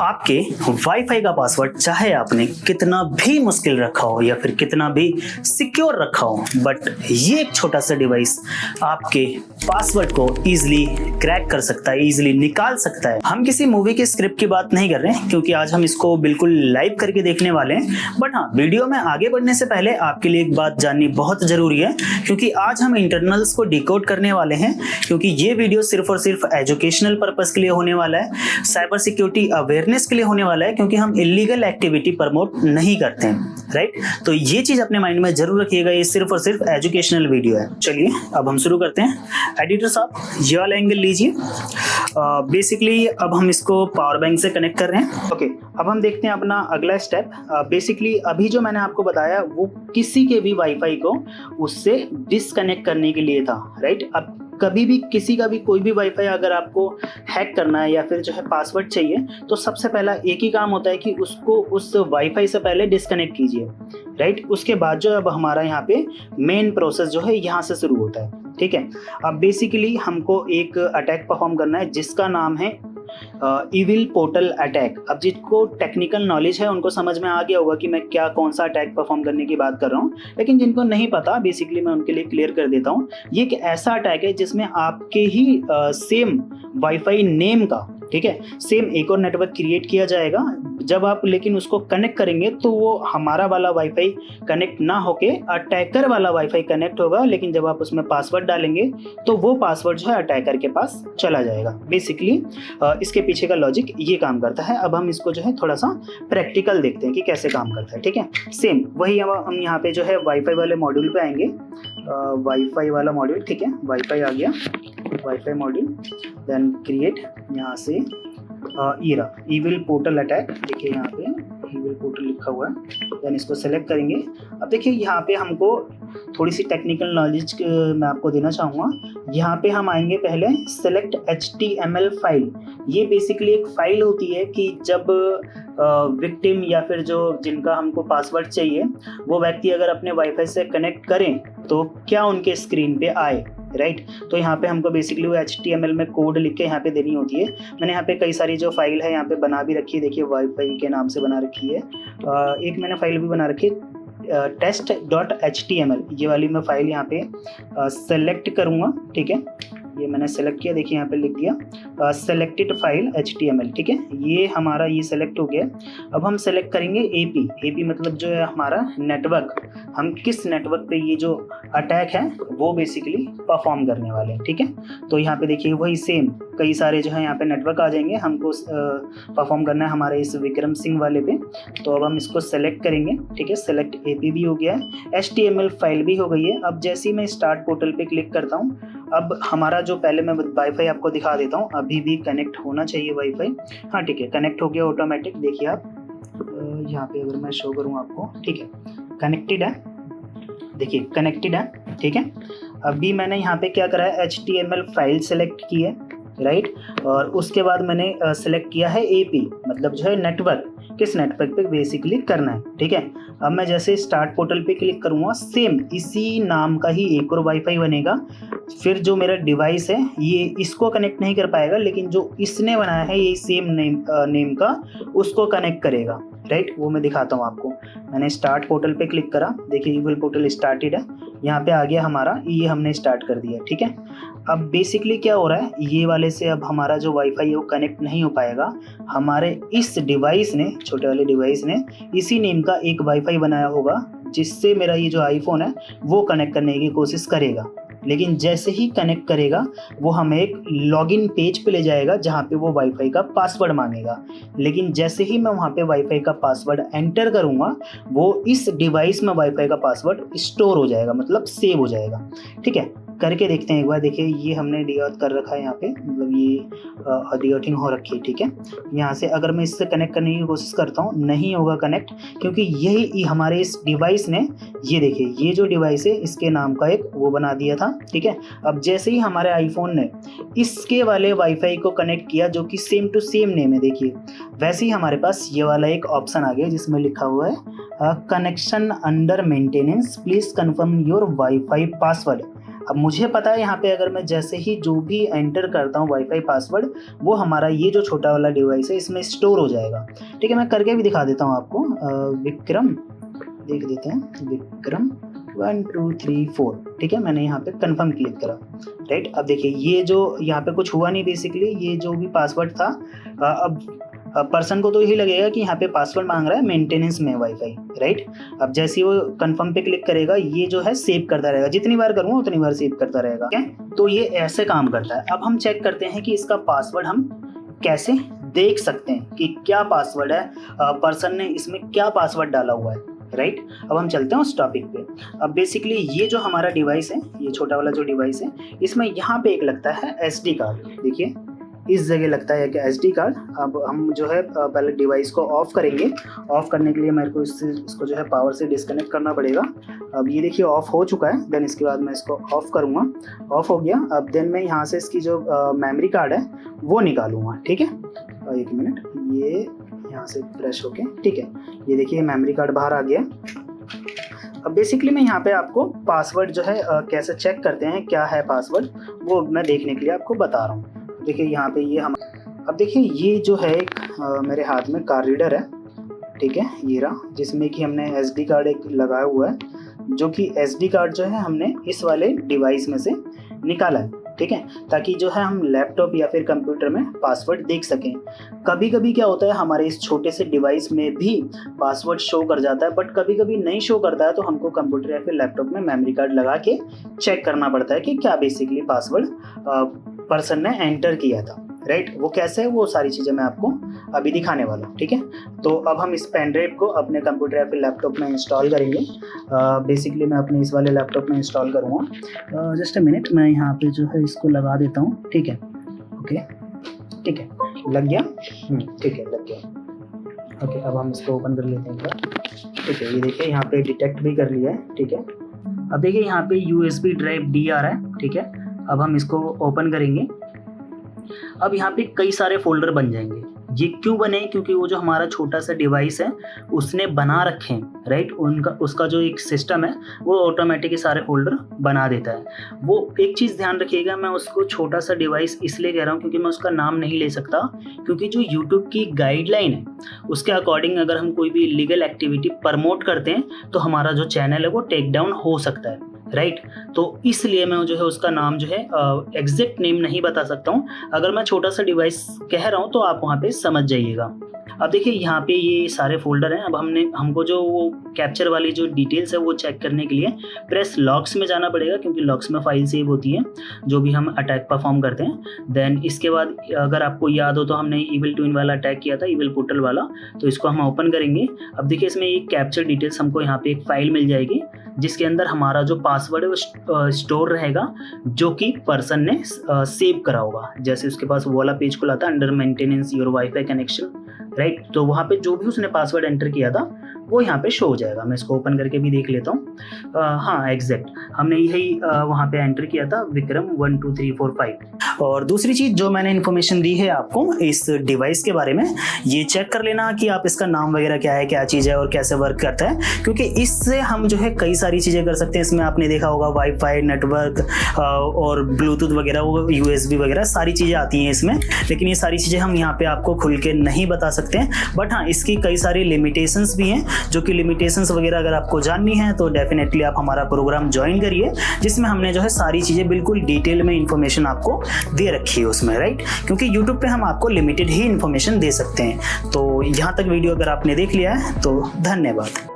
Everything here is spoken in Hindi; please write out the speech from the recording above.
आपके वाईफाई का पासवर्ड चाहे आपने कितना भी मुश्किल रखा हो या फिर कितना भी सिक्योर रखा हो, बट ये एक छोटा सा डिवाइस आपके पासवर्ड को इजीली क्रैक कर सकता है, इजीली निकाल सकता है। हम किसी मूवी की स्क्रिप्ट की बात नहीं कर रहे हैं क्योंकि आज हम इसको बिल्कुल लाइव करके देखने वाले हैं। बट हाँ, वीडियो में आगे बढ़ने से पहले आपके लिए एक बात जाननी बहुत जरूरी है क्योंकि आज हम इंटरनल्स को डिकोड करने वाले हैं। क्योंकि ये वीडियो सिर्फ और सिर्फ एजुकेशनल पर्पस के लिए होने वाला है, साइबर सिक्योरिटी अवेयरनेस के लिए होने वाला है, क्योंकि हम इलीगल एक्टिविटी प्रमोट नहीं करते हैं, राइट। तो ये चीज अपने माइंड में जरूर रखिएगा, ये सिर्फ और सिर्फ एजुकेशनल वीडियो है। चलिए अब हम शुरू करते हैं। एडिटर साहब ये वाला एंगल लीजिए। बेसिकली अब हम इसको पावर बैंक से कनेक्ट कर रहे हैं। ओके, अब हम देखते हैं अपना अगला स्टेप। बेसिकली अभी जो मैंने आपको बताया वो किसी के भी वाईफाई को उससे डिस्कनेक्ट करने के लिए था, राइट। अब कभी भी किसी का भी कोई भी वाईफाई अगर आपको हैक करना है या फिर जो है पासवर्ड चाहिए, तो सबसे पहला एक ही काम होता है कि उसको उस वाईफाई से पहले डिस्कनेक्ट कीजिए, राइट। उसके बाद जो अब हमारा यहाँ पे मेन प्रोसेस जो है यहाँ से शुरू होता है, ठीक है। अब बेसिकली हमको एक अटैक परफॉर्म करना है जिसका नाम है इविल पोर्टल अटैक। अब जिसको टेक्निकल नॉलेज है उनको समझ में आ गया होगा कि मैं कौन सा अटैक परफॉर्म करने की बात कर रहा हूँ, लेकिन जिनको नहीं पता बेसिकली मैं उनके लिए क्लियर कर देता हूँ। ये एक ऐसा अटैक है जिसमें आपके ही सेम वाईफाई नेम का, ठीक है, सेम एक और नेटवर्क क्रिएट किया जाएगा। जब आप लेकिन उसको कनेक्ट करेंगे तो वो हमारा वाला वाईफाई कनेक्ट ना होके अटैकर वाला वाईफाई कनेक्ट होगा, लेकिन जब आप उसमें पासवर्ड डालेंगे तो वो पासवर्ड जो है अटैकर के पास चला जाएगा। बेसिकली इसके पीछे का लॉजिक ये काम करता है। अब हम इसको जो है थोड़ा सा प्रैक्टिकल देखते हैं कि कैसे काम करता है, ठीक है। सेम वही हम यहाँ पे जो है वाईफाई वाले मॉड्यूल पे आएंगे। वाईफाई वाला मॉड्यूल, ठीक है, वाईफाई आ गया, वाईफाई मॉड्यूल, देन क्रिएट, यहाँ से ईरा इविल पोर्टल अटैक, देखिए यहाँ पे इविल पोर्टल लिखा हुआ है। देन इसको सेलेक्ट करेंगे। अब देखिए यहाँ पे हमको थोड़ी सी टेक्निकल नॉलेज मैं आपको देना चाहूँगा। यहाँ पे हम आएंगे पहले सेलेक्ट HTML फाइल। ये बेसिकली एक फाइल होती है कि जब विक्टिम या फिर जो जिनका हमको पासवर्ड चाहिए वो व्यक्ति अगर अपने वाईफाई से कनेक्ट करें तो क्या उनके स्क्रीन पे आए, राइट। तो यहाँ पे हमको बेसिकली वो HTML में कोड लिख के यहाँ पे देनी होती है। मैंने यहाँ पे कई सारी जो फाइल है यहाँ पे बना भी रखी है, देखिए वाईफाई के नाम से बना रखी है। एक मैंने फाइल भी बना रखी है test.html, ये वाली मैं फाइल यहाँ पे सेलेक्ट करूँगा, ठीक है। ये मैंने सेलेक्ट किया, देखिए यहाँ पे लिख दिया सेलेक्टेड फाइल HTML, ठीक है। ये हमारा ये सेलेक्ट हो गया। अब हम सेलेक्ट करेंगे AP मतलब जो है हमारा नेटवर्क, हम किस नेटवर्क पे ये जो अटैक है वो बेसिकली परफॉर्म करने वाले हैं, ठीक है। तो यहाँ पे देखिए वही सेम कई सारे जो है यहाँ पे नेटवर्क आ जाएंगे। हमको परफॉर्म करना है हमारे इस विक्रम सिंह वाले पे। तो अब हम इसको सेलेक्ट करेंगे, ठीक है। सेलेक्ट AP भी हो गया है, HTML फाइल भी हो गई है। अब जैसे ही मैं स्टार्ट पोर्टल पे क्लिक करता हूँ, अब हमारा जो पहले मैं वाईफाई आपको दिखा देता हूँ, अभी भी कनेक्ट होना चाहिए वाईफाई। हाँ ठीक है, कनेक्ट हो गया ऑटोमेटिक। देखिए आप यहाँ पे अगर मैं शो करूँ आपको, ठीक है, कनेक्टेड है, देखिए कनेक्टेड है, ठीक है। अभी मैंने यहाँ पे क्या करा है, HTML फाइल सेलेक्ट की है, राइट। और उसके बाद मैंने सेलेक्ट किया है AP मतलब जो है नेटवर्क, किस नेटवर्क पे बेसिकली करना है, ठीक है। अब मैं जैसे स्टार्ट पोर्टल पे क्लिक करूँगा, सेम इसी नाम का ही एक और वाईफाई बनेगा। फिर जो मेरा डिवाइस है ये इसको कनेक्ट नहीं कर पाएगा, लेकिन जो इसने बनाया है ये सेम नेम का उसको कनेक्ट करेगा, राइट। वो मैं दिखाता हूँ आपको। मैंने स्टार्ट पोर्टल पे क्लिक करा, देखिए इविल पोर्टल स्टार्टेड है, यहाँ पे आ गया हमारा, ये हमने स्टार्ट कर दिया, ठीक है। अब बेसिकली क्या हो रहा है, ये वाले से अब हमारा जो वाईफाई है वो कनेक्ट नहीं हो पाएगा। हमारे इस डिवाइस ने, छोटे वाले डिवाइस ने इसी नेम का एक वाईफाई बनाया होगा जिससे मेरा ये जो आईफोन है वो कनेक्ट करने की कोशिश करेगा। लेकिन जैसे ही कनेक्ट करेगा वो हमें एक लॉगिन पेज पे ले जाएगा जहाँ पे वो वाईफाई का पासवर्ड मांगेगा। लेकिन जैसे ही मैं वहाँ पे वाईफाई का पासवर्ड एंटर करूँगा वो इस डिवाइस में वाईफाई का पासवर्ड स्टोर हो जाएगा, मतलब सेव हो जाएगा, ठीक है। करके देखते हैं एक बार। देखिए ये हमने डीऑथ कर रखा है यहाँ पे, मतलब ये डीऑथिंग हो रखी है, ठीक है। यहाँ से अगर मैं इससे कनेक्ट करने की कोशिश करता हूँ नहीं होगा कनेक्ट, क्योंकि यही हमारे इस डिवाइस ने, ये देखिए ये जो डिवाइस है इसके नाम का एक वो बना दिया था, ठीक है। अब जैसे ही हमारे आईफोन ने इसके वाले वाईफाई को कनेक्ट किया जो कि सेम टू सेम नेम है, देखिए वैसे ही हमारे पास ये वाला एक ऑप्शन आ गया जिसमें लिखा हुआ है connection under maintenance, please confirm your wifi password. अब मुझे पता है यहाँ पे अगर मैं जैसे ही जो भी एंटर करता हूँ वाईफाई पासवर्ड, वो हमारा ये जो छोटा वाला डिवाइस है इसमें स्टोर हो जाएगा। ठीक है, मैं करके भी दिखा देता हूँ आपको। विक्रम देख देते हैं, विक्रम 1 2 3 4। ठीक है, मैंने यहाँ पे कंफर्म क्लिक करा। राइट, अब देखिए ये जो यहाँ पे कुछ हुआ नहीं, बेसिकली ये जो भी पासवर्ड था, अब पर्सन को तो यही लगेगा कि यहाँ पे पासवर्ड मांग रहा है मेंटेनेंस में वाईफाई। राइट, अब जैसे ही वो कंफर्म पे क्लिक करेगा ये जो है सेव करता रहेगा, जितनी बार करूँगा उतनी बार सेव करता रहेगा। ठीक है, तो ये ऐसे काम करता है। अब हम चेक करते हैं कि इसका पासवर्ड हम कैसे देख सकते हैं कि क्या पासवर्ड है, पर्सन ने इसमें क्या पासवर्ड डाला हुआ है। राइट, अब हम चलते हैं उस टॉपिक पे। अब बेसिकली ये जो हमारा डिवाइस है, ये छोटा वाला जो डिवाइस है, इसमें यहाँ पे एक लगता है SD कार्ड। देखिए इस जगह लगता है कि SD कार्ड। अब हम जो है पहले डिवाइस को ऑफ करेंगे। ऑफ करने के लिए मेरे को इसको जो है पावर से डिस्कनेक्ट करना पड़ेगा। अब ये देखिए ऑफ हो चुका है। देन इसके बाद मैं इसको ऑफ करूँगा, ऑफ हो गया। अब देन मैं यहाँ से इसकी जो मेमोरी कार्ड है वो निकालूंगा। ठीक है, एक मिनट, ये यहाँ से फ्रेश होके, ठीक है, ये देखिए मेमोरी कार्ड बाहर आ गया। अब बेसिकली मैं यहाँ पे आपको पासवर्ड जो है कैसे चेक करते हैं, क्या है पासवर्ड, वो मैं देखने के लिए आपको बता रहा हूँ। देखिए यहाँ पे ये हम, अब देखिए ये जो है एक मेरे हाथ में कार्ड रीडर है। ठीक है, ये रहा, जिसमें कि हमने SD कार्ड एक लगाया हुआ है, जो कि SD कार्ड जो है हमने इस वाले डिवाइस में से निकाला है। ठीक है, ताकि जो है हम लैपटॉप या फिर कंप्यूटर में पासवर्ड देख सकें। कभी कभी क्या होता है, हमारे इस छोटे से डिवाइस में भी पासवर्ड शो कर जाता है, बट कभी कभी नहीं शो करता है, तो हमको कंप्यूटर या फिर लैपटॉप में मेमोरी कार्ड लगा के चेक करना पड़ता है कि क्या बेसिकली पासवर्ड पर्सन ने एंटर किया था। राइट, वो कैसे है, वो सारी चीज़ें मैं आपको अभी दिखाने वाला हूँ। ठीक है, तो अब हम इस पेन ड्राइव को अपने कंप्यूटर या फिर लैपटॉप में इंस्टॉल करेंगे। बेसिकली मैं अपने इस वाले लैपटॉप में इंस्टॉल करूँगा। जस्ट अ मिनट, मैं यहाँ पे जो है इसको लगा देता हूँ। ठीक है, ओके, ठीक है, लग गया। ठीक है, लग गया। ओके, अब हम इसको ओपन कर लेते हैं एक बार। ठीक है, ये देखिए यहाँ पे डिटेक्ट भी कर लिया है। ठीक है, अब देखिए यहाँ पे USB ड्राइव D आ रहा है। ठीक है, अब हम इसको ओपन करेंगे। अब यहाँ पे कई सारे फोल्डर बन जाएंगे। ये क्यों बने, क्योंकि वो जो हमारा छोटा सा डिवाइस है उसने बना रखे हैं। राइट, उसका जो एक सिस्टम है वो ऑटोमेटिक सारे फोल्डर बना देता है। वो एक चीज़ ध्यान रखिएगा, मैं उसको छोटा सा डिवाइस इसलिए कह रहा हूँ क्योंकि मैं उसका नाम नहीं ले सकता, क्योंकि जो यूट्यूब की गाइडलाइन है उसके अकॉर्डिंग अगर हम कोई भी इलीगल एक्टिविटी प्रमोट करते हैं तो हमारा जो चैनल है वो टेक डाउन हो सकता है। राइट, तो इसलिए मैं जो है उसका नाम जो है एग्जैक्ट नेम नहीं बता सकता हूँ। अगर मैं छोटा सा डिवाइस कह रहा हूँ तो आप वहाँ पे समझ जाइएगा। अब देखिए यहाँ पे ये सारे फोल्डर हैं। अब हमको जो वो कैप्चर वाली जो डिटेल्स है वो चेक करने के लिए प्रेस लॉग्स में जाना पड़ेगा, क्योंकि लॉग्स में फाइल सेव होती है जो भी हम अटैक परफॉर्म करते हैं। देन इसके बाद अगर आपको याद हो तो हमने ईविल ट्विन वाला अटैक किया था, ईविल पोर्टल वाला, तो इसको हम ओपन करेंगे। अब देखिए इसमें एक कैप्चर डिटेल्स हमको यहाँ पे एक फाइल मिल जाएगी जिसके अंदर हमारा जो पासवर्ड है वो स्टोर रहेगा, जो कि पर्सन ने सेव करा होगा। जैसे उसके पास वो वाला पेज खुला था, under maintenance your wifi connection. Right, तो वहाँ पे जो भी उसने पासवर्ड एंटर किया था वो यहाँ पे शो हो जाएगा। मैं इसको ओपन करके भी देख लेता हूँ। हाँ, एग्जैक्ट हमने यही वहाँ पे एंटर किया था, विक्रम 1 2 3 4 5। और दूसरी चीज़ जो मैंने इन्फॉर्मेशन दी है आपको इस डिवाइस के बारे में, ये चेक कर लेना कि आप इसका नाम वगैरह क्या है, क्या चीज़ है और कैसे वर्क करता है, क्योंकि इससे हम जो है कई सारी चीज़ें कर सकते हैं। इसमें आपने देखा होगा वाईफाई, नेटवर्क और ब्लूटूथ वगैरह, वो USB वगैरह सारी चीज़ें आती हैं इसमें, लेकिन ये सारी चीज़ें हम यहाँ पे आपको खुल के नहीं बता सकते हैं। बट हाँ, इसकी कई सारी लिमिटेशंस भी हैं, जो कि लिमिटेशंस वगैरह अगर आपको जाननी है तो डेफिनेटली आप हमारा प्रोग्राम ज्वाइन करिए, जिसमें हमने जो है सारी चीज़ें बिल्कुल डिटेल में इंफॉर्मेशन आपको दे रखी है उसमें। राइट, क्योंकि यूट्यूब पे हम आपको लिमिटेड ही इंफॉर्मेशन दे सकते हैं। तो यहाँ तक वीडियो अगर आपने देख लिया है तो धन्यवाद।